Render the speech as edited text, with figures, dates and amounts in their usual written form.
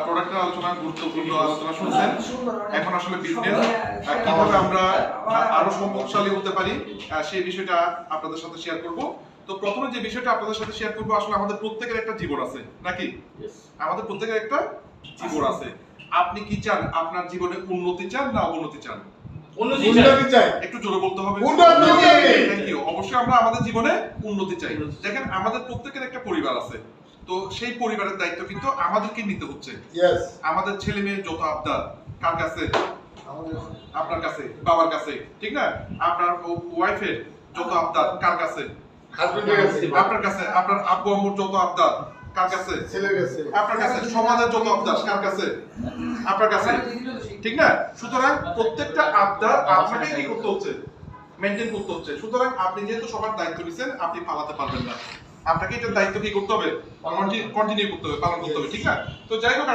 প্রোডাক্টের আলোচনা, গুরুত্বপূর্ণ আলোচনা শুনছেন। এখন আসলে বিজনেস কিভাবে আমরা আরো সম্পদশালী হতে পারি সেই বিষয়টা আপনাদের সাথে শেয়ার করব। তো প্রথমে যে বিষয়টা আপনাদের সাথে শেয়ার করব, আসলে আমাদের প্রত্যেকের একটা জীবন আছে নাকি? আমাদের প্রত্যেকের একটা জীবন আছে। আপনি কি চান আপনার জীবনে উন্নতি চান না অবনতি চান? উন্নতি চাই। একটু জোরে বলতে হবে। Thank you. অবশ্যই আমরা আমাদের জীবনে উন্নতি চাই। দেখেন, আমাদের প্রত্যেকের একটা পরিবার আছে। তো সেই পরিবারের দায়িত্ব কিন্তু আমাদেরকে নিতে হচ্ছে। আমাদের ছেলে মেয়ে যত আবদার কার কাছে? আপনার কাছে, বাবার কাছে, ঠিক না? আপনার ওয়াইফের যত আবদার কার কাছে? আপনার কাছে। আপনার আব্বু আম্মুর যত আবদার কার কাছে? ছেলের কাছে। আপনার কাছে। সমাজের যত আবদার কার কাছে? আপনার কাছে, ঠিক না? সুতরাং প্রত্যেকটা আবদার আপনাকে কি করতে হচ্ছে? মেইনটেইন করতে হচ্ছে। সুতরাং আপনি যেহেতু সবার দায়িত্ব নিছেন, আপনি পালাতে পারবেন না। আপনাকে এটার দায়িত্ব কি করতে হবে? কন্টিনিউ করতে হবে, পালন করতে হবে, ঠিক না? তো যাই হোক।